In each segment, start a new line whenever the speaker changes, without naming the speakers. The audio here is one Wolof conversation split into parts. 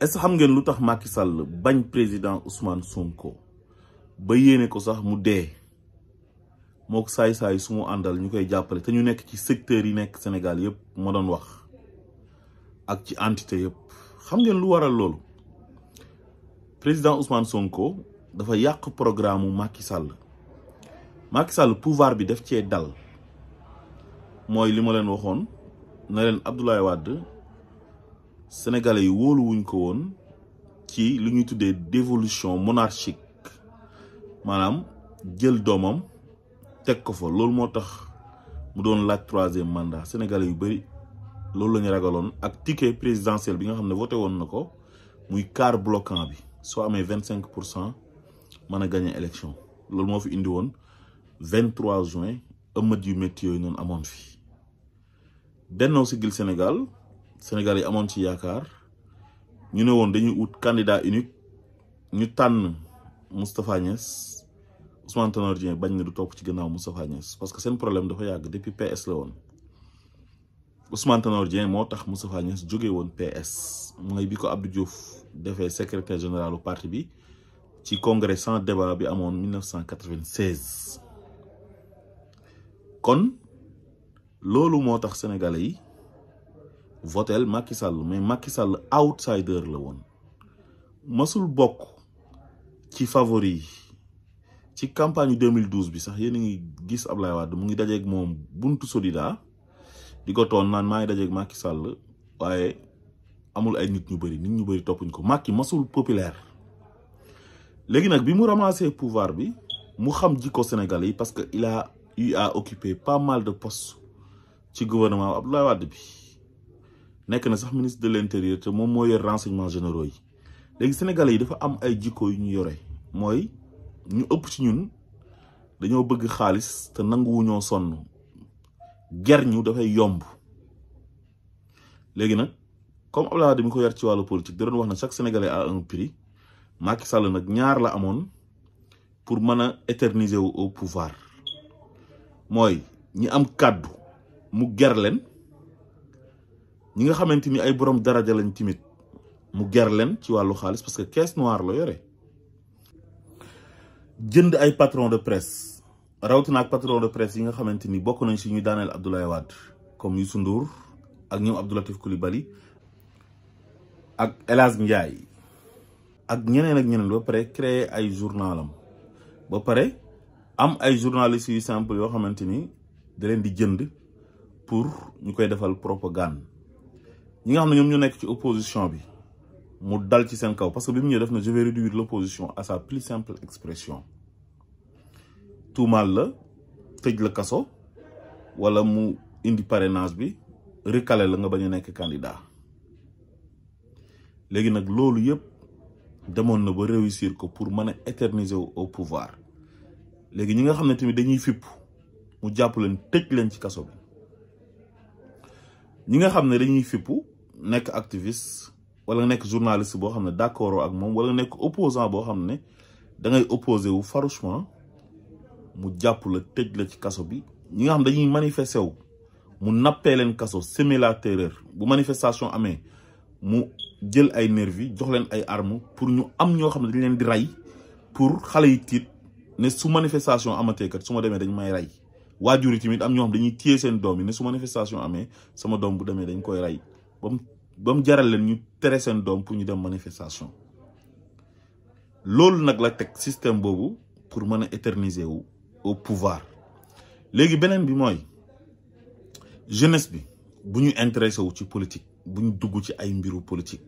est-ce que xam ngeen lu tax Macky Sall bañ président Ousmane Sonko ba yéene ko sax mu dee mook saay-saay su mu àndal ñu koy jàppale te ñu nekk ci secteur yi nekk Sénégal yëpp ma doon wax ak ci entité yëpp xam ngeen lu waral loolu président Ousmane Sonko dafa yàq programme Macky Sall pouvoir bi def cee dal mooy li ma leen waxoon na leen Abdoulaye Wade sénégalais yi wóolu wuñ ko woon ci lu ñuy tuddee dévolution monarchique maanaam jël doomam teg ko fa loolu moo tax mu doon laaj 3e mandat sénégalais yu bëri loolu la ñu ragaloon ak ticket présidentiel bi nga xam ne voté woon na ko muy quart bloquant bi soo amee 25% mën a gagné élection loolu moo fi indi woon 23 juin ëmmat yu métti yooyu noonu amoon fi Benno Siggil Sénégal Sénégal yi amoon ci yaakaar ñu ne woon dañuy ut candidat unique ñu tànn Moustapha Niasse Ousmane Tanor Dieng bañ na du topp ci gannaaw Moustapha Niasse parce que seen problème dafa yàgg depuis PS la woon Ousmane Tanor Dieng moo tax Moustapha Niasse jógee woon PS mooy bi ko Abdou Diouf defee secrétaire général du parti bi ci congrès sans débat bi amoon 1996 kon loolu moo tax sénégalais yi votel Macky Sall mais Macky Sall outsider la woon masul bokk ci favori ci campagne 2012 bi sax yéen a ngi gis Abdoulaye Wade mu ngi dajeeg moom buntu Sodida di ko toon naan maa ngi dajeeg Macky Sall waaye amul ay nit ñu bëri toppuñ ko Macky masul populaire léegi nag bi mu ramassé pouvoir bi mu xam jikko sénégalais yi parce que il a eu à occuper pas mal de postes ci gouvernement Abdoulaye Wade bi nekk na sax ministre de l'intérieur te moom moo yor renseignements généraux yi léegi sénégalais yi dafa am ay jikko yu ñu yore mooy ñu ëpp ci ñun dañoo bëgg xaalis te nanguwuñoo sonn ger ñu dafay yomb léegi nag comme Abdoulaye Wade mi ko yar ci wàllu politique da doon wax na chaque sénégalais a un prix Macky Sall nag ñaar la amoon pour mën a éterniser wu au pouvoir mooy ñi am kàddu mu ger leen ñi nga xamante ni ay borom daraja lañ timit mu ger leen ci wàllu xaalis parce que caisse noire la yore jënd ay patron de presse rawatina ak patron de presse yi nga xamante ni bokk nañ si ñuy daaneel Abdoulaye Wade comme Youssou Ndour ak ñoom Abdou Latif Coulibaly ak El Hadj Ndiaye ak ñeneen ba pare créer ay journalam ba pare am ay journalistes yu simple yoo xamante ni da leen di jënd pour ñu koy defal propagande ñi nga xam ne ñoom ñu nekk ci opposition bi mu dal ci seen kaw parce que bi mu ñëw def na je vais réduire l'opposition à sa plus simple expression tuumaal la tëj la kaso wala mu indi parrainage bi recalé la nga bañ a nekk candidat léegi nag loolu yëpp demoon na ba réussir ko pour mën a éterniser au pouvoir léegi ñi nga xam ne tamit dañuy fipp mu jàpp leen tëj leen ci kaso bi ñi nga xam ne dañuy fippu nekk activiste wala nekk journaliste boo xam ne d'accord ak moom wala nekk opposant boo xam ne da ngay opposé wu farouchement mu jàpp la tëj la ci kaso bi ñi nga xam dañuy manifester wu mu nappee leen kaso semer la terreur bu manifestation amee mu jël ay nervi jox leen ay armes pour ñu am ñoo xam ne dañ leen di rey pour xale yi tiit ne su manifestation amatee kat su ma demee dañ may rey waajur yi tamit am ñoo xam dañuy téye seen doom yi ne su manifestation amee sama doom bu demee dañ koy rey ba mu jaral leen ñu tere seen doom pour ñu dem manifestation loolu nag la teg système boobu pour mën a éterniser wu au pouvoir léegi beneen bi mooy jeunesse bi bu ñu intéressé wu ci politique bu ñu dugg ci ay mbiru politique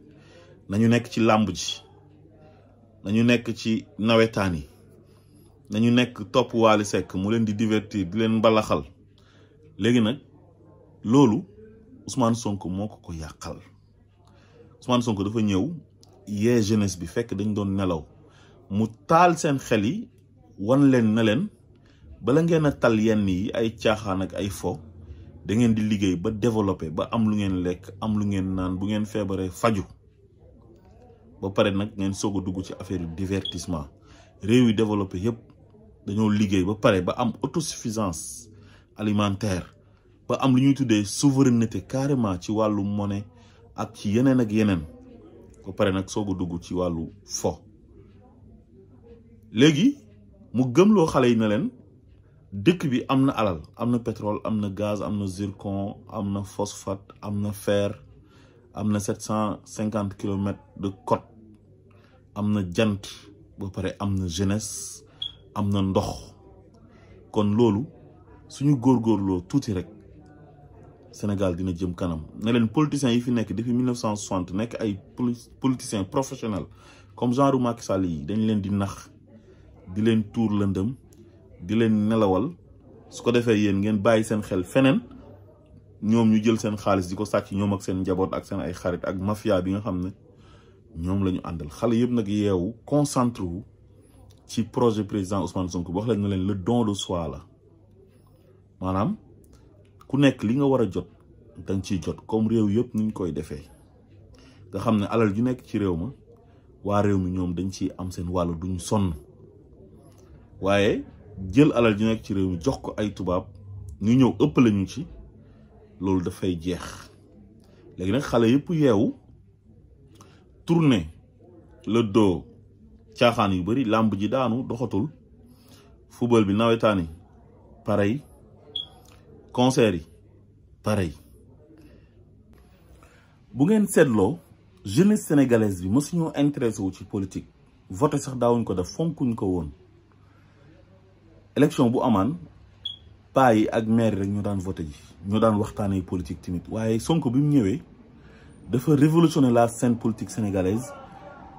nañu nekk ci làmb ji nañu nekk ci nawetaan yi nañu nekk topp Wally Seck mu leen di divertir di leen mbalaxal léegi nag loolu Ousmane Sonko moo ko yàqal Ousmane Sonko dafa ñëw yee jeunesse bi fekk dañ doon nelaw mu taal seen xel yi wan leen na leen bala ngeen a tal yenn yi ay caaxaan ak ay fo da ngeen di liggéey ba développer ba am lu ngeen lekk am lu ngeen naan bu ngeen feebaree faju ba pare nag ngeen soog a dugg ci affaire yu divertissement réew yi développé yépp dañoo liggéey ba pare ba am autosuffisance alimentaire ba am lu ñuy tuddee souveraineté carrément ci wàllu monnaie ak ci yeneen ak yeneen ba pare nag soog a dugg ci wàllu fo léegi mu gëmloo xale yi na leen dëkk bi am na alal am na pétrole am na gaz am na zircon am na phosphate am na fer am na 750 kilomètres de côte am na jant ba pare am na jeunesse am na ndox kon loolu suñu góorgóorloo tuuti rek Sénégal dina jëm kanam ne leen politiciens yi fi nekk depuis 1960 nekk ay politiciens professionnels comme genre Macky Sall yi dañ leen di nax di leen tuur lëndëm di leen nelawal su ko defee yéen ngeen bàyyi seen xel feneen ñoom ñu jël seen xaalis di ko sàcc ñoom ak seen njaboot ak seen ay xarit ak mafia bi nga xam ne ñoom la ñu àndal xale yëpp nag yeewu concentré wu ci projet président Ousmane Sonko wax leen na leen le don de soi la maanaam ku nekk li nga war a jot danga ciy jot comme réew yëpp nuñ koy defee nga xam ne alal ju nekk ci réew ma waa réew mi ñoom dañ ciy am seen wàll duñu sonn waaye jël alal ju nekk ci réew mi jox ko ay tubaab ñu ñëw ëpp lañu ci loolu dafay jeex léegi nag xale yëpp yeewu tourner le dos caaxaan yu bari làmb ji daanu doxatul football bi nawetaan yi pareil concert yi pareil bu ngeen seetloo jeunesse sénégalaise bi mësuñoo intéressé wu ci politique voté sax daawuñ ko def fonkuñ ko woon élection bu amaan paa yi ak maire rek ñu daan voté ji ñu daan waxtaanee politique tamit waaye Sonko bi mu ñëwee dafa révolutionner la scène politique sénégalaise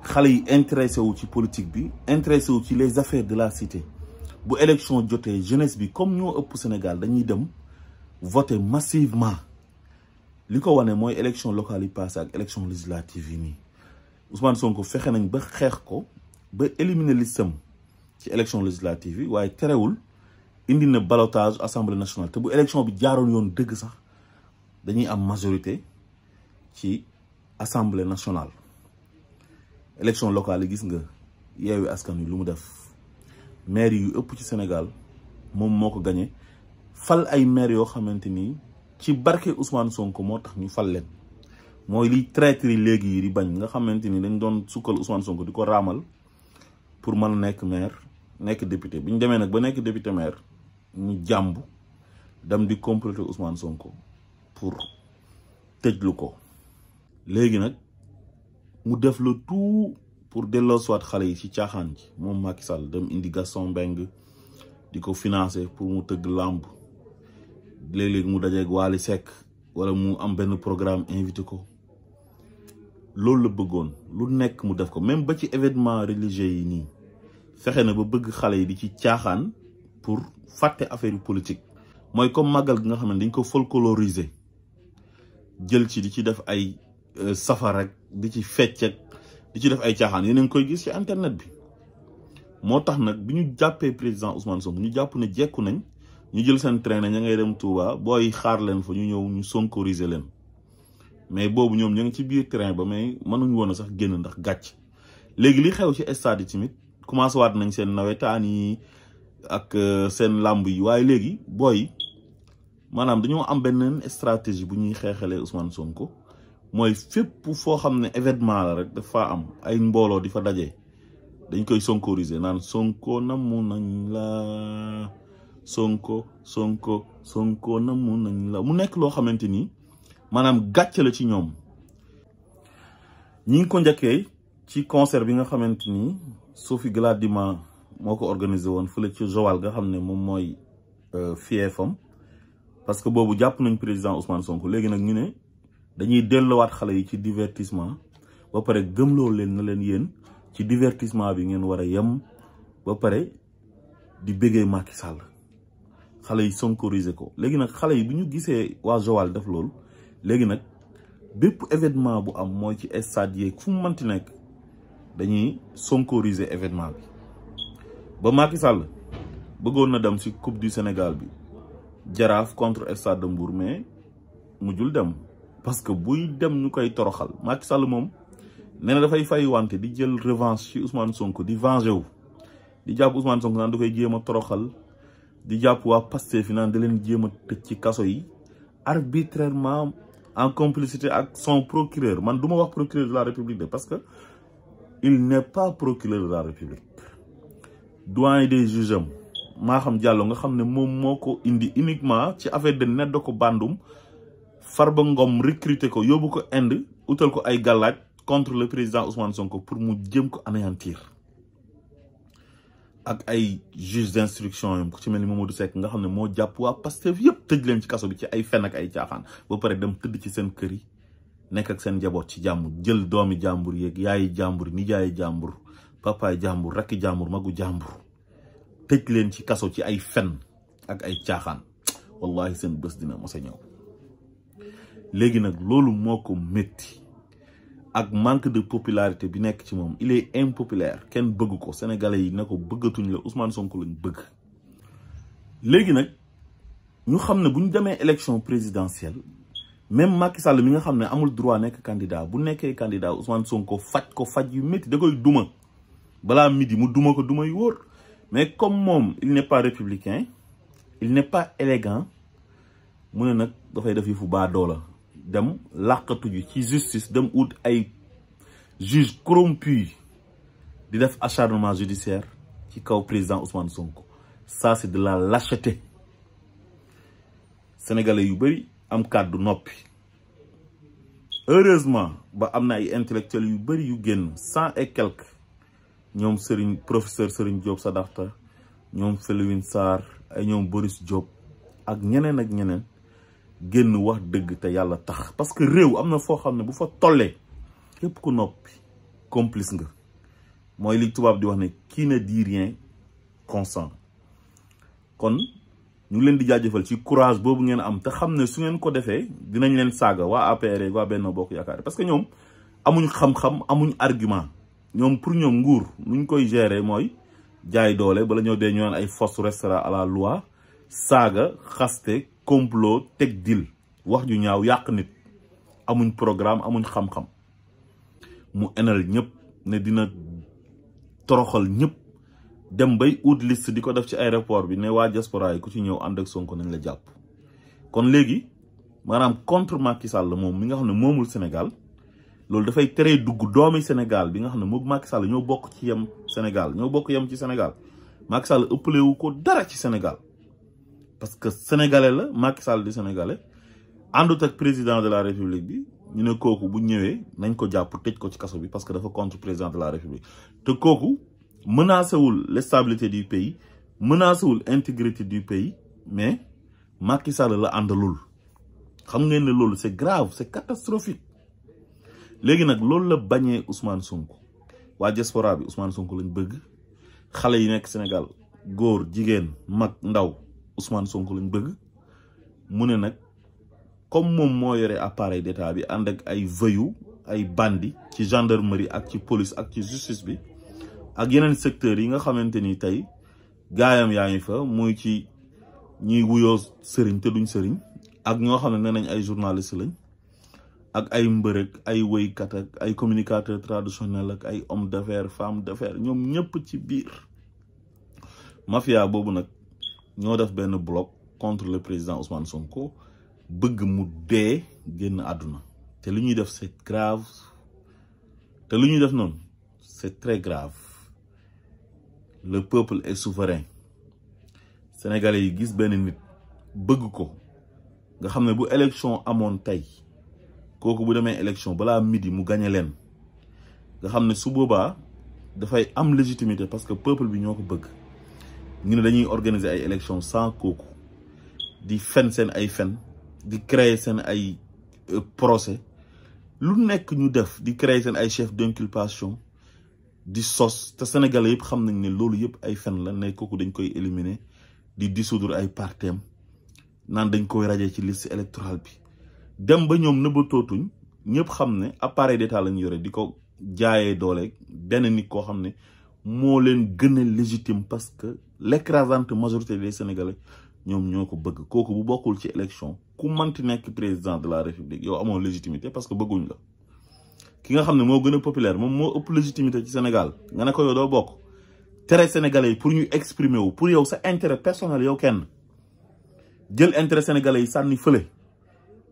xale yi intéressé wu ci politique bi intéressé wu ci les affaires de la cité bu élection jotee jeunesse bi comme ñoo ëpp Sénégal dañuy dem voter massivement li ko wane mooy élection locale yi passé ak élection législative yi nii Ousmane Sonko fexe nañ ba xeex ko ba éliminer listam ci élection législative yi waaye terewul indi na ballottage assemblée nationale te bu élection bi jaaroon yoon dëgg sax dañuy am majorité ci assemblée nationale élection locale yi gis nga Yewwi Askan Wi lu mu def maire yu ëpp ci Sénégal moom moo ko gagné fal ay maire yoo xamante ni ci barke Ousmane Sonko moo tax ñu fal leen mooy liy traître yi léegi yi di bañ nga xamante ni dañ doon sukkal Ousmane Sonko di ko raamal pour mën a nekk maire nekk député bi ñu demee nag ba nekk député maire ñu jàmb dem di compléter Ousmane Sonko pour tëjlu ko léegi nag mu def le tout pour delloo soit xale yi ci caaxaan ji moom Macky Sall dem indi Gaston Mbengue di ko financer pour mu tëgg làmb léeg-léeg mu dajeeg Wally Seck wala mu am benn programme invité ko loolu la bëggoon lu nekk mu def ko même ba ci événement religieux yi nii fexe na ba bëgg xale yi di ci caaxaan pour fàtte affaire yu politique mooy comme màggal gi nga xam ne dañ ko folkloriser jël ci di ci def ay safar rek di ci fecc ak di ci def ay caaxaan yeneen koy gis ci internet bi moo tax nag bi ñu jàppee président Ousmane Sonko ñu jàpp ne jekku nañ ñu jël seen train ña ngay dem Touba booy xaar leen fa ñu ñëw ñu sonkoriser leen mais boobu ñoom ña ngi ci biir train ba mais mënuñ woon a sax génn ndax gàcc léegi li xew ci stade yi tamit commencé waat nañ seen nawetaan yi ak seen làmb yi waaye léegi booy maanaam dañoo am benn stratégie bu ñuy xeexalee Ousmane Sonko mooy fépp foo xam ne événement la rek dafa am ay mbooloo di fa daje dañ koy sonkoriser naan Sonko namu nañ la Sonko namu nañ la mu nekk loo xamante ni maanaam gàcce la ci ñoom. ñi ngi ko njëkkee ci concert bi nga xamante ni Sophie Gladima moo ko organisé woon fële ci Joal nga xam ne moom mooy fiefam parce que boobu jàpp nañ président Ousmane Sonko léegi nag ñu ne dañuy delluwaat xale yi ci divertissement ba pare gëmloo leen na leen yéen ci divertissement bi ngeen war a yem ba pare di bëggee Macky Sall xale yi sonkoriser ko léegi nag xale yi bi ñu gisee waa Joal def loolu léegi nag bépp événement bu am mooy ci stade yeeg fu mu mënti nekk dañuy sonkoriser événement bi ba Macky Sall bëggoon na dem ci coupe du Sénégal bi Jaraf contre Satade de Mbour mais mujjul dem parce que buy dem ñu koy toroxal Macky Sall moom nee na dafay fay wante di jël revanche ci Ousmane Sonko di venger wu di jàpp Ousmane Sonko naan da koy jéem a toroxal di jàpp waa Pastef fi naan da leen jéem a tëj ci kaso yi arbitrairement en complicité avec son procureur. Man duma wax procureur de la République parce que il n'est pas procureur de la République. Doyen des juges Maham Diallo nga xamné mom moko indi uniquement ci affaire de net ko bandum Farba Ngom recruter ko yóbbu ko Inde outal ko ay galaj contre le président Ousmane Sonko pour mu jëm ko anéantir ak ay juge d'instruction yam ku ci melni Mamadou Seck nga xamné mo japp wa Pastef yépp tëj leen ci kasso bi ci ay fen ak ay tiaxan ba paré dem tëdd ci seen kër yi nek ak seen jabot ci jamm jël doomi jambour yeek yaayi jambour nijaayi jambour papaay jambour rakki jambour magu jambour tëj leen ci kasso ci ay fen ak ay tiaxan wallahi seen bëss dina mo sa ñew légui nak lolu moko metti ak manque de popularité bi nek ci mom il est impopulaire ken bëgg ko sénégalais yi nako bëggatuñ la Ousmane Sonko lañ bëgg légui nak ñu xamné buñu démé élection présidentielle même Macky Sall mi nga xamné amul droit nek candidat bu nekké candidat Ousmane Sonko fajj ko fajj yu metti da koy duma bala midi mu duma ko duma yu wor mais comme mom il n'est pas républicain il n'est pas élégant mu ne nak da fay def yu fu ba dola dem laqatu ji ci justice dem out ay juge corrompu di def acharnement judiciaire ci kaw président Ousmane Sonko ça c'est de la lâcheté sénégalais yu bari am kaddu nopi heureusement ba amna ay intellectuels yu bari yu genn 100 et quelques ñom Serigne professeur Serigne Diop Sadakhta ñom Felwine Sarr ay ñom Boris Diop ak ñeneen genn wax deug te yalla tax parce que rew amna fo xamne bu fa tollé képp ku nopi complice nga moy li tubab di wax ne qui ne dit rien consent kon ñu leen di jajeufal ci courage bobu ngeen am te xamne su ngeen ko defé dinañ leen saga wa APR wa Benno Bokk Yaakaar parce que ñom amuñ xam-xam amuñ argument ñom pour ñom nguur nuñ koy gérer moy jaay doole bala ñoo dé ñoon ay force restera à la loi saga xaste complot tek dil wax ju ñaaw yak nit amuñ programme amuñ xam-xam mu enal ñep ne dina toroxal ñep dem bay out liste diko def ci aéroport bi ne wa diaspora yi ku ci ñew and ak Sonko nañ la japp kon légui manam contre Macky Sall mom mi nga xamne momul Sénégal lolou da fay téré dugg doomi Sénégal bi nga xamne mok Macky Sall ñoo bok ci yam Sénégal ñoo bok yam ci Sénégal Macky Sall ëppalé wu ko dara ci Sénégal parce que sénégalais la Macky Sall di sénégalais àndut ak président de la république bi ñu ne koku bu ñëwé nañ ko japp tëj ko ci kasso bi parce que dafa contre président de la république te koku menacé wul l'instabilité du pays menacé wul intégrité du pays mais Macky Sall la andalul xam ngeen ne lolu c'est grave c'est catastrophique légui nak lolu la bañé Ousmane Sonko wa diaspora bi Ousmane Sonko lañ bëgg xalé yi nek Sénégal góor jigéen mag ndaw Ousmane Sonko lañ bëgg mu ne nak comme mom mo yoré appareil d'état bi and ak ay voyous ay bandits ci gendarmerie ak ci police ak ci justice bi ak yeneen secteurs yi nga xamanteni tay gaayam yaangi fa muy ci ñi wuyo serigne te duñ serigne ak ño xamné nañ ay journalistes lañ ak ay mbeur ak ay waykat ak ay communicateurs traditionnels ak ay hommes d'affaires femmes d'affaires ñom ñëpp ci biir mafia bobu nak ñoo def ben bloc contre le président Ousmane Sonko bëgg mu dé génn aduna té li ñuy def c'est grave té li ñuy def non c'est très grave le peuple est souverain sénégalais yi gis ben nit bëgg ko nga xamné bu élection amone tay koku bu démé élection bala midi mu gagné len nga xamné su boba da fay am légitimité parce que peuple bi ñoko bëgg ñu ne dañuy organiser ay élections sans koku di fen sen ay fen di créer sen ay procès lu nekk ñu def di créer sen ay chef d'inculpation di sos te sénégalais yépp xam nañ ne loolu yépp ay fen la ne koku dañ koy éliminer di dissoudre ay partem nan dañ koy radier ci liste électorale bi dem ba ñom nëbbatootuñ ñëpp xam ne appareil d'état lañ yoré diko jaayé doolé benn nit ko xam ne moo leen gën a légitime parce que l'écrasante majorité des Sénégalais ñom ñoko bëgg koku bu bokul ci élection ku manti nek président de la République yow amoo légitimité parce que bëgguñ la ki nga xamné mo gëna populaire mom mo ëpp légitimité ci Sénégal nga ne ko yow do bokk tere Sénégalais pour ñu exprimer wu pour yow sa intérêt personnel yow kenn jël intérêt Sénégalais yi sanni feulé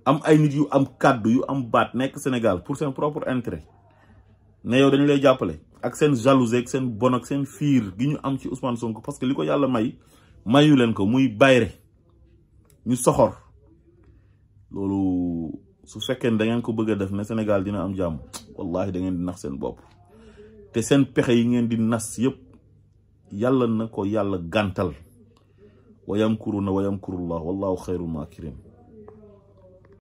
am ay nit yu am kàddu yu am baat nekk Sénégal pour seen propre intérêt ne yow dañu lay jàppale ak seen jalousie ak seen bon ak seen fiir gi ñu am ci Ousmane Sonko parce que li ko yàlla mayu leen ko muy bayre ñu soxor loolu su fekkee da ngeen ko bëgg a def ne Sénégal dina am jàmm wallahi da ngeen di nax seen bopp te seen pexe yi ngeen di nas yëpp yàlla na ko yàlla gàntal wayamkuruna wayamkurullah wallahu xayrul maakirin